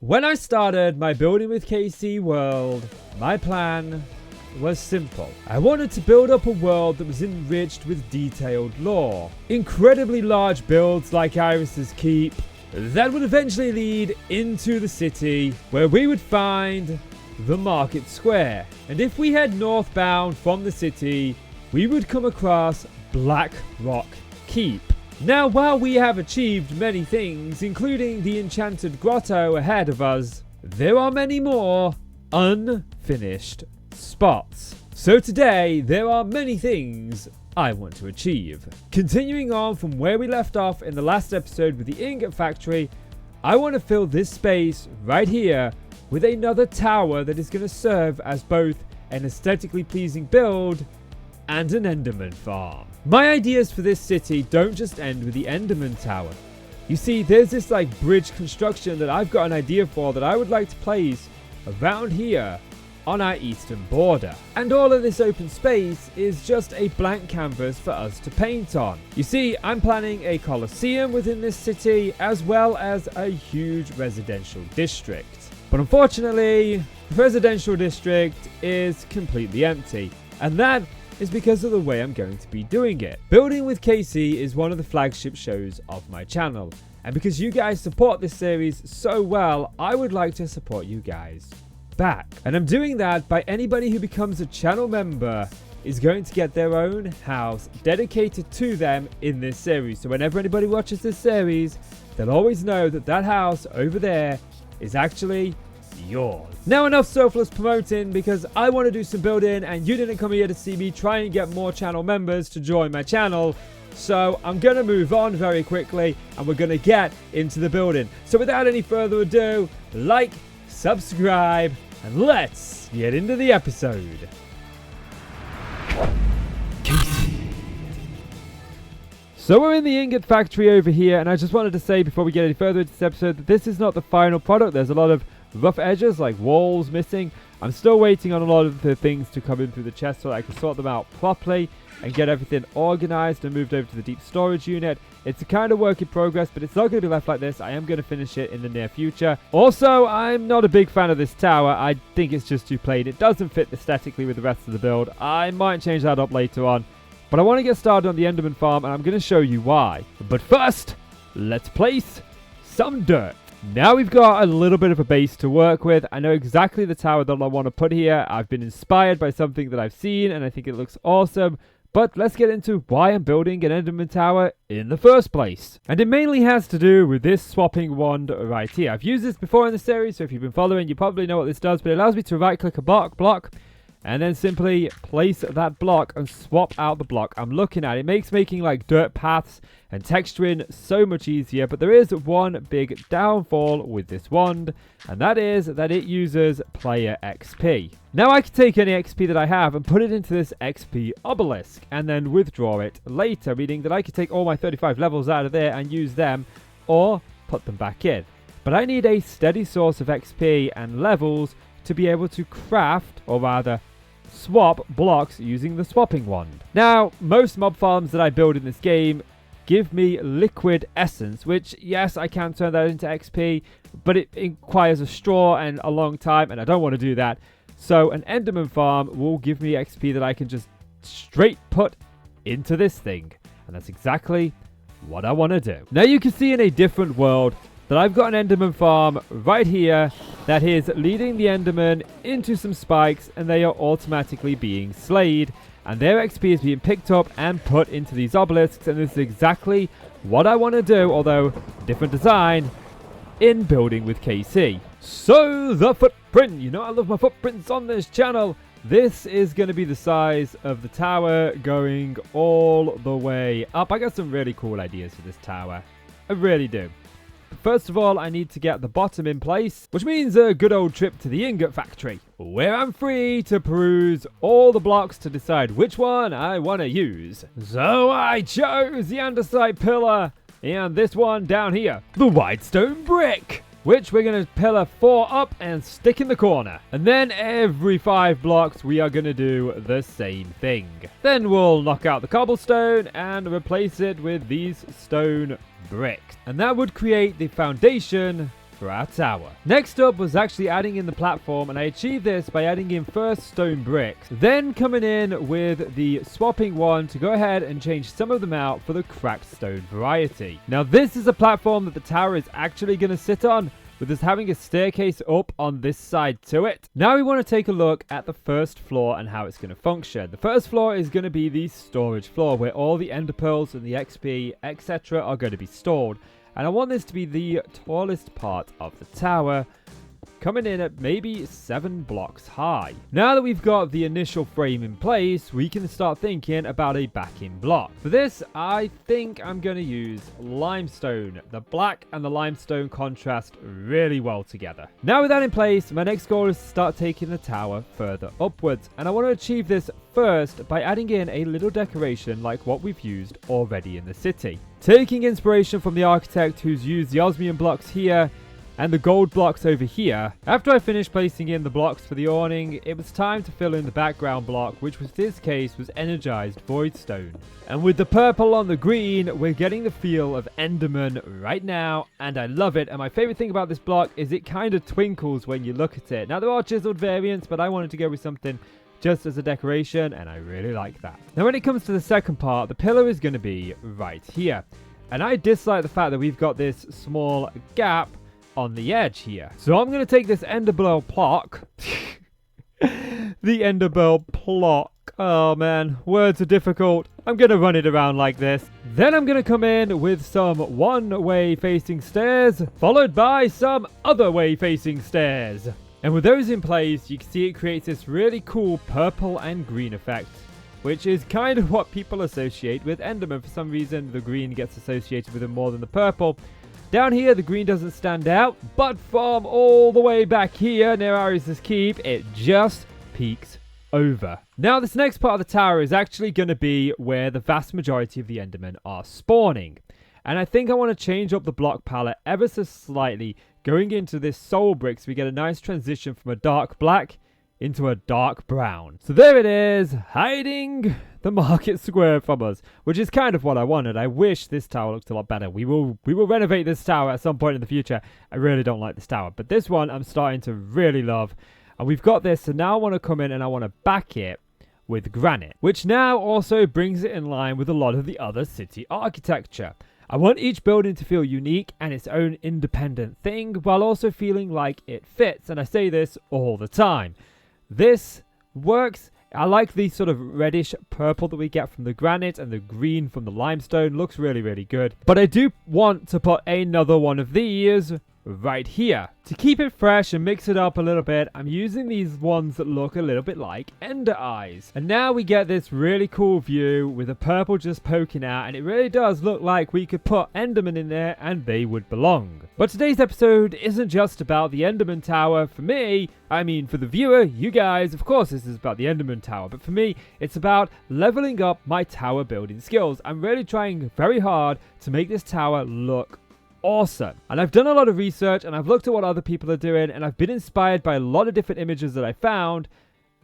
When I started my Building with KC world, my plan was simple. I wanted to build up a world that was enriched with detailed lore. Incredibly large builds like Iris's Keep that would eventually lead into the city where we would find the market square. And if we head northbound from the city, we would come across Black Rock Keep. Now, while we have achieved many things, including the enchanted grotto ahead of us, there are many more unfinished spots. So today, there are many things I want to achieve. Continuing on from where we left off in the last episode with the ingot factory, I want to fill this space right here with another tower that is going to serve as both an aesthetically pleasing build and an Enderman farm. My ideas for this city don't just end with the Enderman tower. You see, there's this bridge construction that I've got an idea for that I would like to place around here on our eastern border. And all of this open space is just a blank canvas for us to paint on. You see, I'm planning a coliseum within this city as well as a huge residential district. But unfortunately, the residential district is completely empty. And that is because of the way I'm going to be doing it. Building with KC is one of the flagship shows of my channel. And because you guys support this series so well, I would like to support you guys back. And I'm doing that by anybody who becomes a channel member is going to get their own house dedicated to them in this series. So whenever anybody watches this series, they'll always know that that house over there is actually yours. Now enough selfless promoting, because I want to do some building and you didn't come here to see me try and get more channel members to join my channel. So I'm going to move on very quickly and we're going to get into the building. So without any further ado, like, subscribe, and let's get into the episode. So we're in the ingot factory over here, and I just wanted to say before we get any further into this episode that this is not the final product. There's a lot of rough edges like walls missing. I'm still waiting on a lot of the things to come in through the chest so that I can sort them out properly and get everything organized and moved over to the deep storage unit. It's a kind of work in progress, but it's not going to be left like this. I am going to finish it in the near future. Also, I'm not a big fan of this tower. I think it's just too plain. It doesn't fit aesthetically with the rest of the build. I might change that up later on. But I want to get started on the Enderman farm, and I'm going to show you why. But first, let's place some dirt. Now we've got a little bit of a base to work with. I know exactly the tower that I want to put here. I've been inspired by something that I've seen, and I think it looks awesome. But let's get into why I'm building an Enderman tower in the first place. And it mainly has to do with this swapping wand right here. I've used this before in the series, so if you've been following, you probably know what this does. But it allows me to right-click a block, and then simply place that block and swap out the block I'm looking at. It makes making dirt paths and texturing so much easier, but there is one big downfall with this wand, and that is that it uses player XP. Now I can take any XP that I have and put it into this XP obelisk, and then withdraw it later, meaning that I could take all my 35 levels out of there and use them, or put them back in. But I need a steady source of XP and levels to be able to craft, or rather swap blocks using the swapping wand. Now, most mob farms that I build in this game give me liquid essence, which, yes, I can turn that into XP, but it requires a straw and a long time, and I don't want to do that. So an Enderman farm will give me XP that I can just straight put into this thing, and that's exactly what I want to do. Now you can see in a different world that I've got an Enderman farm right here that is leading the Enderman into some spikes, and they are automatically being slayed, and their XP is being picked up and put into these obelisks, and this is exactly what I want to do, although different design, in Building with KC. So the footprint, you know I love my footprints on this channel. This is going to be the size of the tower going all the way up. I got some really cool ideas for this tower. I really do. First of all, I need to get the bottom in place, which means a good old trip to the ingot factory, where I'm free to peruse all the blocks to decide which one I want to use. So I chose the andesite pillar, and this one down here, the white stone brick, which we're going to pillar 4 up and stick in the corner. And then every 5 blocks, we are going to do the same thing. Then we'll knock out the cobblestone and replace it with these stone bricks. And that would create the foundation for our tower. Next up was actually adding in the platform, and I achieved this by adding in first stone bricks, then coming in with the swapping one to go ahead and change some of them out for the cracked stone variety. Now this is a platform that the tower is actually going to sit on, with us having a staircase up on this side to it. Now we want to take a look at the first floor and how it's going to function. The first floor is going to be the storage floor, where all the Ender Pearls and the XP, etc. are going to be stored. And I want this to be the tallest part of the tower, coming in at maybe 7 blocks high. Now that we've got the initial frame in place, we can start thinking about a backing block. For this, I think I'm going to use limestone. The black and the limestone contrast really well together. Now with that in place, my next goal is to start taking the tower further upwards. And I want to achieve this first by adding in a little decoration like what we've used already in the city. Taking inspiration from the architect who's used the osmium blocks here and the gold blocks over here. After I finished placing in the blocks for the awning, it was time to fill in the background block, which was this case was energized void stone. And with the purple on the green, we're getting the feel of Enderman right now, and I love it. And my favorite thing about this block is it kind of twinkles when you look at it. Now there are chiseled variants, but I wanted to go with something just as a decoration, and I really like that. Now when it comes to the second part, the pillar is going to be right here. And I dislike the fact that we've got this small gap on the edge here. So I'm going to take this Ender Pearl block. The Ender Pearl block. Oh man, words are difficult. I'm going to run it around like this. Then I'm going to come in with some one-way facing stairs, followed by some other way facing stairs. And with those in place, you can see it creates this really cool purple and green effect, which is kind of what people associate with Enderman. For some reason, the green gets associated with him more than the purple. Down here, the green doesn't stand out, but from all the way back here near Arius' keep, it just peeks over. Now, this next part of the tower is actually going to be where the vast majority of the Endermen are spawning. And I think I want to change up the block palette ever so slightly, going into this soul brick so we get a nice transition from a dark black into a dark brown. So there it is, hiding the market square from us, which is kind of what I wanted. I wish this tower looked a lot better. We will renovate this tower at some point in the future. I really don't like this tower, but this one I'm starting to really love. And we've got this, so now I want to come in and I want to back it with granite, which now also brings it in line with a lot of the other city architecture. I want each building to feel unique and its own independent thing, while also feeling like it fits, and I say this all the time. This works. I like the sort of reddish purple that we get from the granite, and the green from the limestone looks really, really good. But I do want to put another one of these right here. To keep it fresh and mix it up a little bit, I'm using these ones that look a little bit like ender eyes. And now we get this really cool view with the purple just poking out, and it really does look like we could put Enderman in there and they would belong. But today's episode isn't just about the Enderman Tower. For me, I mean for the viewer, you guys, of course this is about the Enderman Tower, but for me, it's about leveling up my tower building skills. I'm really trying very hard to make this tower look awesome. And I've done a lot of research and I've looked at what other people are doing, and I've been inspired by a lot of different images that I found,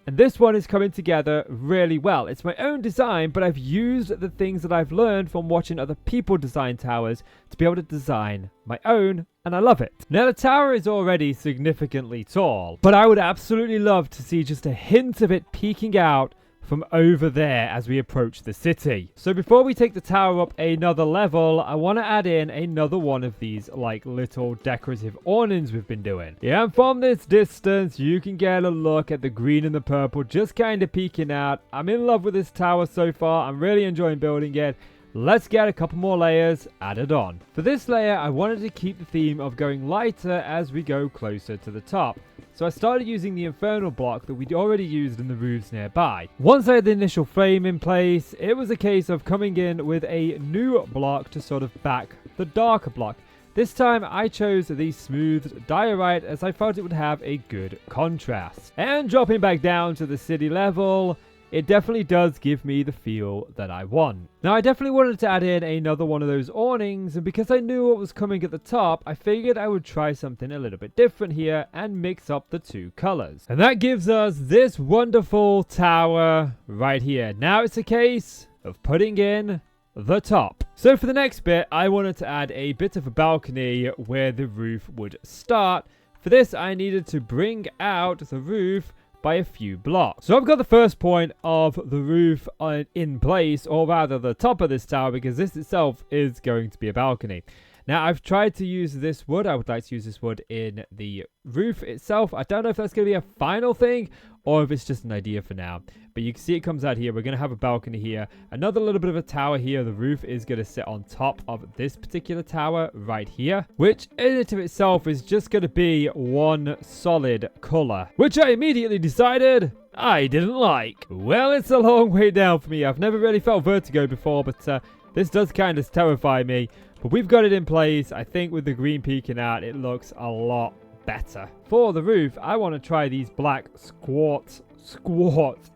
and this one is coming together really well. It's my own design, but I've used the things that I've learned from watching other people design towers to be able to design my own, and I love it. Now the tower is already significantly tall, but I would absolutely love to see just a hint of it peeking out from over there as we approach the city. So before we take the tower up another level, I want to add in another one of these like little decorative awnings we've been doing. Yeah, and from this distance you can get a look at the green and the purple just kind of peeking out. I'm in love with this tower so far. I'm really enjoying building it. Let's get a couple more layers added on. For this layer, I wanted to keep the theme of going lighter as we go closer to the top. So I started using the infernal block that we'd already used in the roofs nearby. Once I had the initial frame in place, it was a case of coming in with a new block to sort of back the darker block. This time I chose the smooth diorite as I felt it would have a good contrast. And dropping back down to the city level, it definitely does give me the feel that I want. Now I definitely wanted to add in another one of those awnings, and because I knew what was coming at the top, I figured I would try something a little bit different here and mix up the two colors. And that gives us this wonderful tower right here. Now it's a case of putting in the top. So for the next bit, I wanted to add a bit of a balcony where the roof would start. For this, I needed to bring out the roof by a few blocks. So I've got the first point of the roof in place, or rather the top of this tower, because this itself is going to be a balcony. Now, I've tried to use this wood. I would like to use this wood in the roof itself. I don't know if that's going to be a final thing or if it's just an idea for now. But you can see it comes out here. We're going to have a balcony here. Another little bit of a tower here. The roof is going to sit on top of this particular tower right here, which in and of itself is just going to be one solid color, which I immediately decided I didn't like. Well, it's a long way down for me. I've never really felt vertigo before, but this does kind of terrify me. But we've got it in place. I think with the green peeking out, it looks a lot better. For the roof, I want to try these black squats.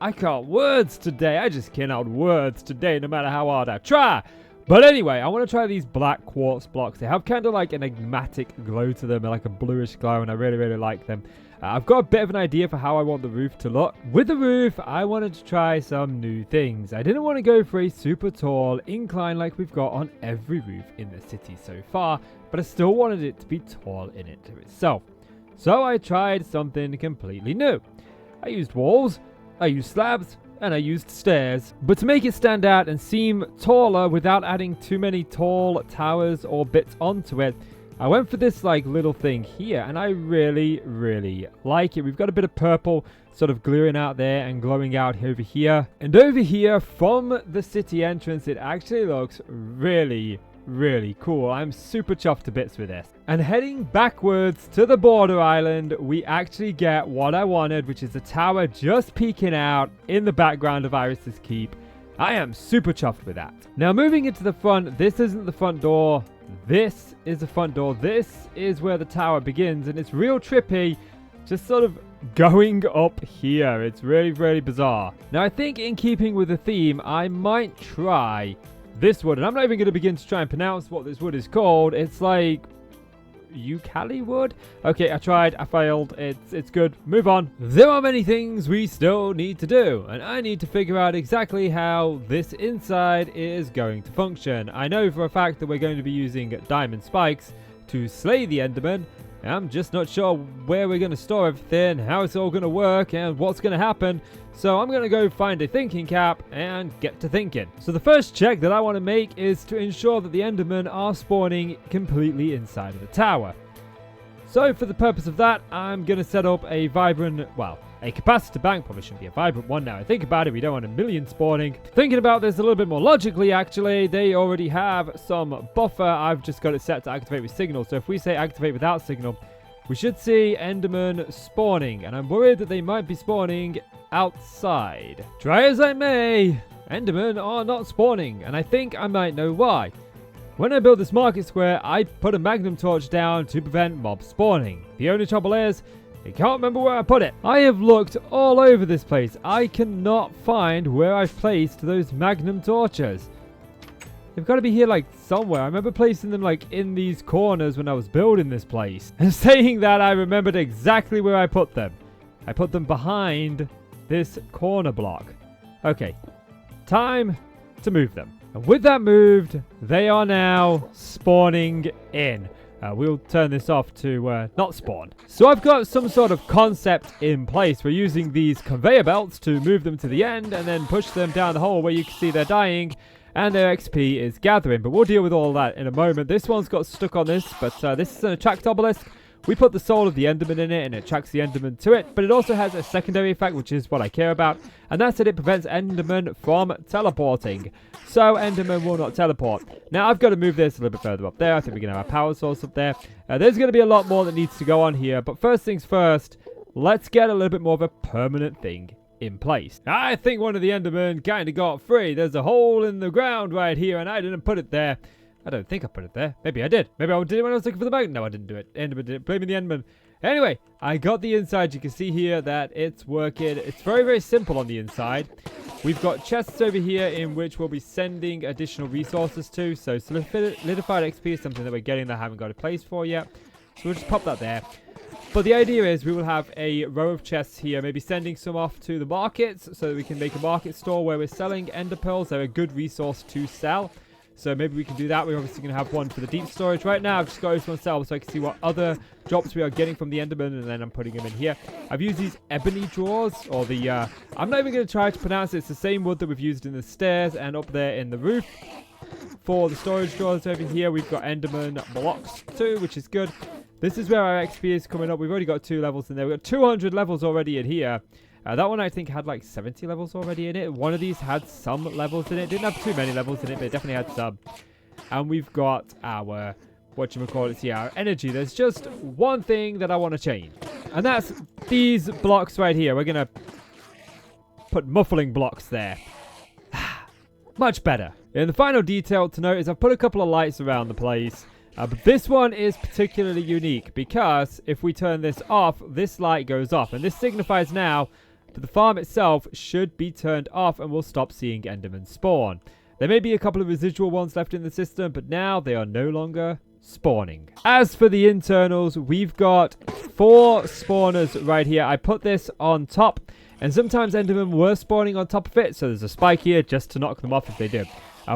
I can't words today. I just cannot words today, no matter how hard I try. But anyway, I want to try these black quartz blocks. They have kind of like an enigmatic glow to them, like a bluish glow, and I really, really like them. I've got a bit of an idea for how I want the roof to look. With the roof, I wanted to try some new things. I didn't want to go for a super tall incline like we've got on every roof in the city so far, but I still wanted it to be tall in it to itself. So I tried something completely new. I used walls, I used slabs, and I used stairs. But to make it stand out and seem taller without adding too many tall towers or bits onto it, I went for this like little thing here, and I really, really like it. We've got a bit of purple sort of gluing out there and glowing out over here. And over here from the city entrance, it actually looks really, really cool. I'm super chuffed to bits with this. And heading backwards to the border island, we actually get what I wanted, which is a tower just peeking out in the background of Iris's Keep. I am super chuffed with that. Now moving into the front, this isn't the front door. This is the front door. This is where the tower begins, and it's real trippy, just sort of going up here. It's really, really bizarre. Now, I think in keeping with the theme, I might try this wood, and I'm not even going to begin to try and pronounce what this wood is called. It's like eucalyptus wood. Okay, I tried. I failed. It's good. Move on. There are many things we still need to do, and I need to figure out exactly how this inside is going to function. I know for a fact that we're going to be using diamond spikes to slay the Enderman. I'm just not sure where we're going to store everything, how it's all going to work, and what's going to happen. So I'm going to go find a thinking cap and get to thinking. So the first check that I want to make is to ensure that the Endermen are spawning completely inside of the tower. So for the purpose of that, I'm going to set up a vibrant, well, a capacitor bank. Probably shouldn't be a vibrant one now I think about it. We don't want a million spawning. Thinking about this a little bit more logically, actually, they already have some buffer. I've just got it set to activate with signal. So if we say activate without signal, we should see Enderman spawning. And I'm worried that they might be spawning outside. Try as I may, Endermen are not spawning. And I think I might know why. When I built this market square, I put a magnum torch down to prevent mob spawning. The only trouble is, I can't remember where I put it. I have looked all over this place. I cannot find where I've placed those magnum torches. They've got to be here like somewhere. I remember placing them like in these corners when I was building this place. And saying that, I remembered exactly where I put them. I put them behind this corner block. Okay, time to move them. And with that moved, they are now spawning in. We'll turn this off to not spawn. So I've got some sort of concept in place. We're using these conveyor belts to move them to the end and then push them down the hole where you can see they're dying and their XP is gathering. But we'll deal with all that in a moment. This one's got stuck on this, but this is an attract obelisk. We put the soul of the Enderman in it and it attracts the Enderman to it, but it also has a secondary effect, which is what I care about, and that's that it prevents Enderman from teleporting. So Enderman will not teleport. Now I've got to move this a little bit further up there. I think we're going to have a power source up there. There's going to be a lot more that needs to go on here, but first things first, let's get a little bit more of a permanent thing in place. I think one of the Endermen kind of got free. There's a hole in the ground right here, and I didn't put it there. I don't think I put it there. Maybe I did. Maybe I did it when I was looking for the mountain. No, I didn't do it. Enderman did it. Blaming the Enderman. Anyway, I got the inside. You can see here that it's working. It's very, very simple on the inside. We've got chests over here in which we'll be sending additional resources to. So solidified XP is something that we're getting that I haven't got a place for yet. So we'll just pop that there. But the idea is we will have a row of chests here, maybe sending some off to the markets so that we can make a market store where we're selling Ender Pearls. They're a good resource to sell. So maybe we can do that. We're obviously going to have one for the deep storage. Right now, I've just got this myself so I can see what other drops we are getting from the Enderman, and then I'm putting them in here. I've used these ebony drawers, or the, I'm not even going to try to pronounce it. It's the same wood that we've used in the stairs and up there in the roof. For the storage drawers over here, we've got Enderman blocks too, which is good. This is where our XP is coming up. We've already got 2 levels in there. We've got 200 levels already in here. That one, I think, had like 70 levels already in it. One of these had some levels in it. Didn't have too many levels in it, but it definitely had some. And we've got our, whatchamacallit here, our energy. There's just one thing that I want to change. And that's these blocks right here. We're going to put muffling blocks there. Much better. And the final detail to note is I've put a couple of lights around the place. But this one is particularly unique because if we turn this off, this light goes off. And this signifies now that the farm itself should be turned off and we'll stop seeing Endermen spawn. There may be a couple of residual ones left in the system, but now they are no longer spawning. As for the internals, we've got 4 spawners right here. I put this on top, and sometimes Endermen were spawning on top of it, so there's a spike here just to knock them off if they do.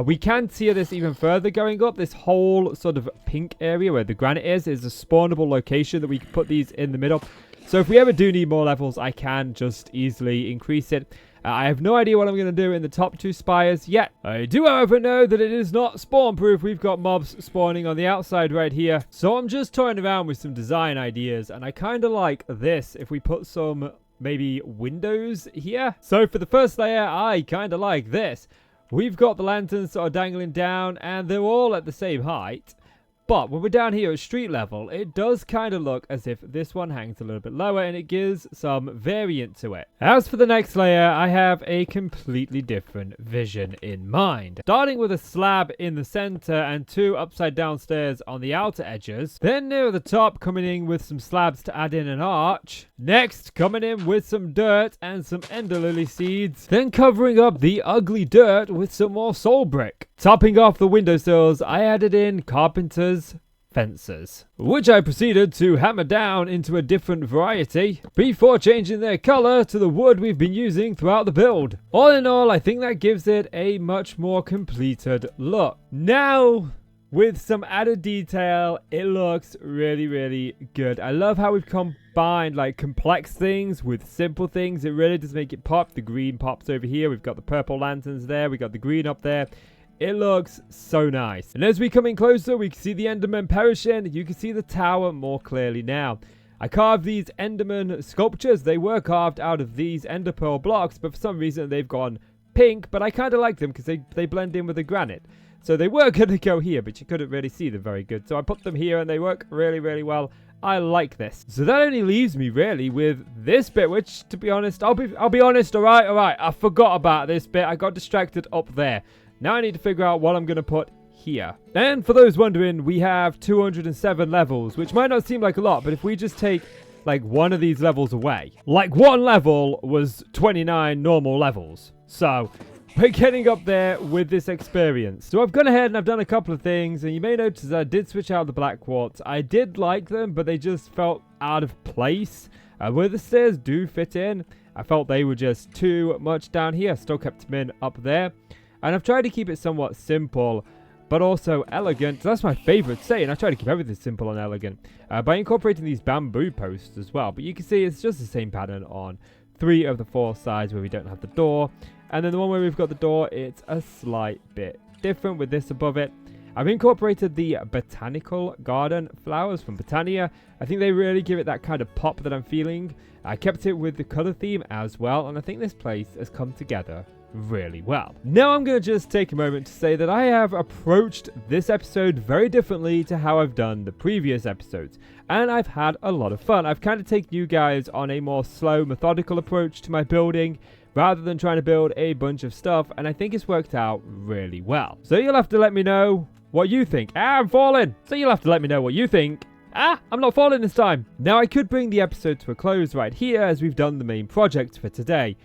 We can tier this even further going up. This whole sort of pink area where the granite is a spawnable location that we can put these in the middle. So if we ever do need more levels, I can just easily increase it. I have no idea what I'm going to do in the top 2 spires yet. I do, however, know that it is not spawn-proof. We've got mobs spawning on the outside right here. So I'm just toying around with some design ideas, and I kind of like this if we put some maybe windows here. So for the first layer, I kind of like this. We've got the lanterns sort of dangling down, and they're all at the same height. But when we're down here at street level, it does kind of look as if this one hangs a little bit lower, and it gives some variant to it. As for the next layer, I have a completely different vision in mind. Starting with a slab in the center and 2 upside down stairs on the outer edges. Then near the top, coming in with some slabs to add in an arch. Next, coming in with some dirt and some ender lily seeds. Then covering up the ugly dirt with some more soul brick. Topping off the windowsills, I added in carpenter's fences, which I proceeded to hammer down into a different variety before changing their color to the wood we've been using throughout the build. All in all, I think that gives it a much more completed look. Now, with some added detail, it looks really, really good. I love how we've combined like complex things with simple things. It really does make it pop. The green pops over here. We've got the purple lanterns there. We got the green up there. It looks so nice. And as we come in closer, we can see the Endermen perishing. You can see the tower more clearly now. I carved these Enderman sculptures. They were carved out of these Ender Pearl blocks, but for some reason they've gone pink. But I kind of like them because they blend in with the granite. So they were going to go here, but you couldn't really see them very good. So I put them here and they work really, really well. I like this. So that only leaves me really with this bit, which to be honest, I'll be honest, all right. I forgot about this bit. I got distracted up there. Now I need to figure out what I'm going to put here. And for those wondering, we have 207 levels, which might not seem like a lot, but if we just take like one of these levels away, like one level was 29 normal levels. So we're getting up there with this experience. So I've gone ahead and I've done a couple of things, and you may notice that I did switch out the black quartz. I did like them, but they just felt out of place. Where the stairs do fit in, I felt they were just too much down here. Still kept them in up there. And I've tried to keep it somewhat simple, but also elegant. That's my favorite saying. I try to keep everything simple and elegant by incorporating these bamboo posts as well. But you can see it's just the same pattern on 3 of the 4 sides where we don't have the door. And then the one where we've got the door, it's a slight bit different with this above it. I've incorporated the botanical garden flowers from Botania. I think they really give it that kind of pop that I'm feeling. I kept it with the color theme as well, and I think this place has come together really well. Now I'm going to just take a moment to say that I have approached this episode very differently to how I've done the previous episodes, and I've had a lot of fun. I've kind of taken you guys on a more slow, methodical approach to my building rather than trying to build a bunch of stuff, and I think it's worked out really well. So you'll have to let me know what you think. I'm falling! So you'll have to let me know what you think. I'm not falling this time! Now I could bring the episode to a close right here as we've done the main project for today.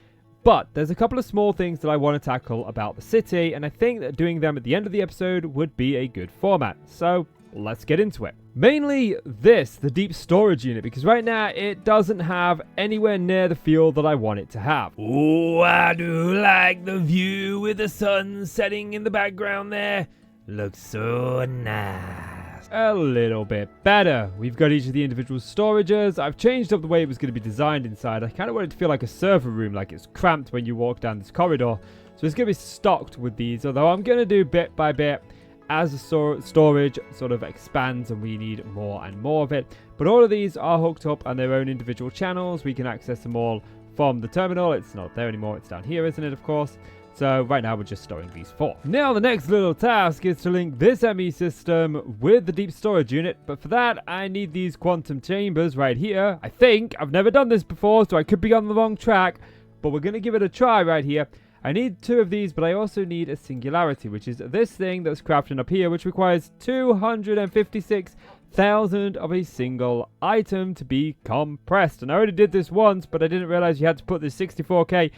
But there's a couple of small things that I want to tackle about the city, and I think that doing them at the end of the episode would be a good format. So let's get into it. Mainly this, the deep storage unit, because right now it doesn't have anywhere near the feel that I want it to have. Oh, I do like the view with the sun setting in the background there. Looks so nice. A little bit better. We've got each of the individual storages. I've changed up the way it was going to be designed inside. I kind of want it to feel like a server room, like it's cramped when you walk down this corridor. So it's going to be stocked with these, although I'm going to do bit by bit as the storage sort of expands and we need more and more of it. But all of these are hooked up on their own individual channels. We can access them all from the terminal. It's not there anymore. It's down here, isn't it, of course? So right now we're just storing these 4. Now the next little task is to link this ME system with the deep storage unit. But for that, I need these quantum chambers right here. I think. I've never done this before, so I could be on the wrong track. But we're going to give it a try right here. I need 2 of these, but I also need a singularity, which is this thing that's crafting up here, which requires 256,000 of a single item to be compressed. And I already did this once, but I didn't realize you had to put this 64k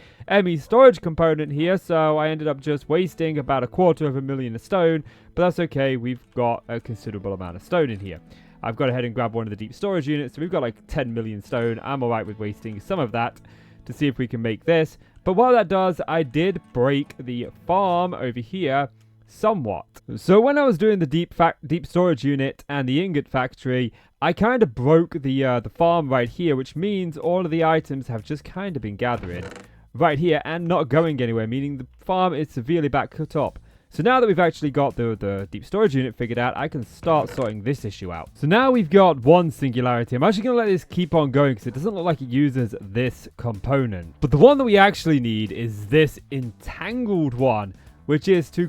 ME storage component here, so I ended up just wasting about 250,000 of stone, but that's okay. We've got a considerable amount of stone in here. I've got to head and grab one of the deep storage units, so we've got like 10 million stone. I'm alright with wasting some of that to see if we can make this. But while that does, I did break the farm over here somewhat. So when I was doing the deep storage unit and the ingot factory, I kind of broke the farm right here, which means all of the items have just kind of been gathering right here and not going anywhere, meaning the farm is severely back cut up. So now that we've actually got the deep storage unit figured out, I can start sorting this issue out. So now we've got 1 singularity. I'm actually going to let this keep on going because it doesn't look like it uses this component. But the one that we actually need is this entangled one, which is to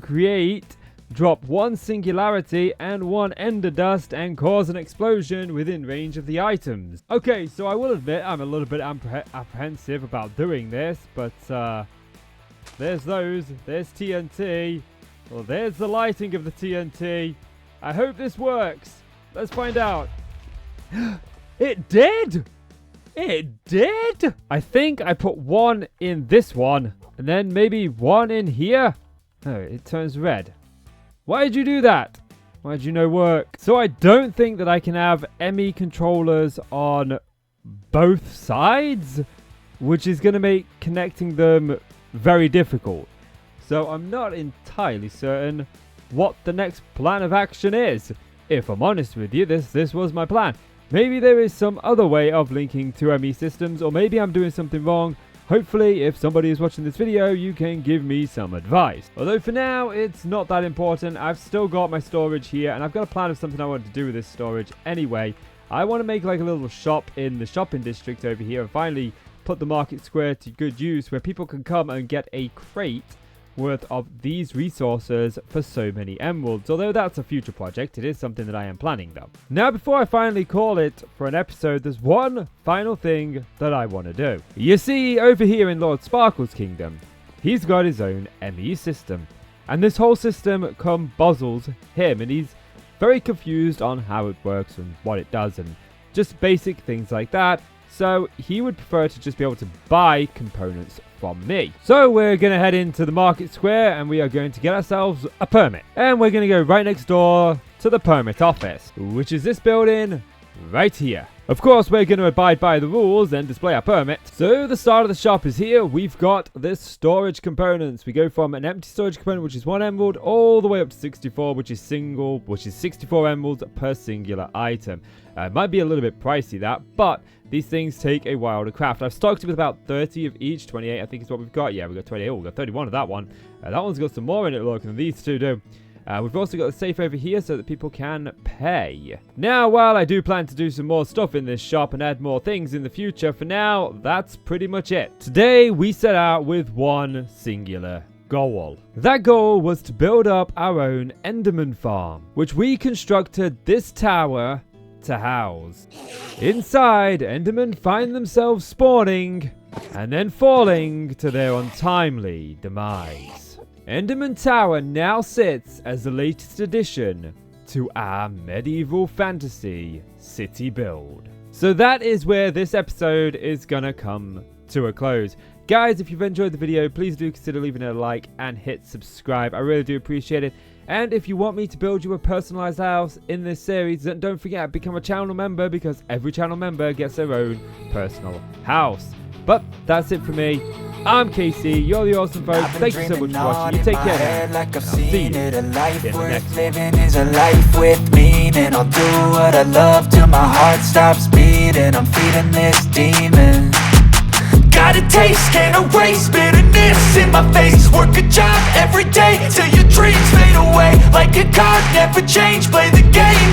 drop 1 singularity and 1 ender dust and cause an explosion within range of the items. Okay, so I will admit I'm a little bit apprehensive about doing this, but there's TNT. Well, there's the lighting of the TNT. I hope this works. Let's find out. It did! It did! I think I put 1 in this one, and then maybe 1 in here. Oh, it turns red. Why did you do that? Why did you know work? So I don't think that I can have ME controllers on both sides, which is going to make connecting them very difficult. So I'm not entirely certain what the next plan of action is. If I'm honest with you, this was my plan. Maybe there is some other way of linking 2 ME systems, or maybe I'm doing something wrong. Hopefully, if somebody is watching this video, you can give me some advice. Although for now, it's not that important. I've still got my storage here, and I've got a plan of something I want to do with this storage anyway. I want to make like a little shop in the shopping district over here, and finally put the market square to good use, where people can come and get a crate worth of these resources for so many emeralds. Although that's a future project, it is something that I am planning though. Now before I finally call it for an episode, there's one final thing that I want to do. You see, over here in Lord Sparkle's kingdom, he's got his own ME system, and this whole system combuzzles him, and he's very confused on how it works and what it does and just basic things like that. So he would prefer to just be able to buy components from me. So we're going to head into the market square and we are going to get ourselves a permit. And we're going to go right next door to the permit office, which is this building right here. Of course, we're going to abide by the rules and display our permit. So the start of the shop is here. We've got this storage components. We go from an empty storage component, which is 1 emerald, all the way up to 64, which is 64 emeralds per singular item. It might be a little bit pricey that, but these things take a while to craft. I've stocked it with about 30 of each. 28 I think is what we've got. Yeah, we've got 28. Oh, we've got 31 of that one. That one's got some more in it, look, than these two do. We've also got a safe over here so that people can pay. Now, while I do plan to do some more stuff in this shop and add more things in the future, for now, that's pretty much it. Today, we set out with one singular goal. That goal was to build up our own Enderman Farm, which we constructed this tower to house. Inside, Endermen find themselves spawning and then falling to their untimely demise. Enderman Tower now sits as the latest addition to our medieval fantasy city build. So that is where this episode is gonna come to a close. Guys, if you've enjoyed the video, please do consider leaving it a like and hit subscribe. I really do appreciate it. And if you want me to build you a personalized house in this series, then don't forget, become a channel member, because every channel member gets their own personal house. But that's it for me. I'm KC, you're the awesome folks. Thank you so much for watching. You take care now, and I'll see you in the next one. Living is a life with meaning. I'll do what I love till my heart stops beating. I'm feeding this demon. Got a taste, can't erase bitterness in my face. Work a job every day till your dreams fade away. Like a card, never change, play the game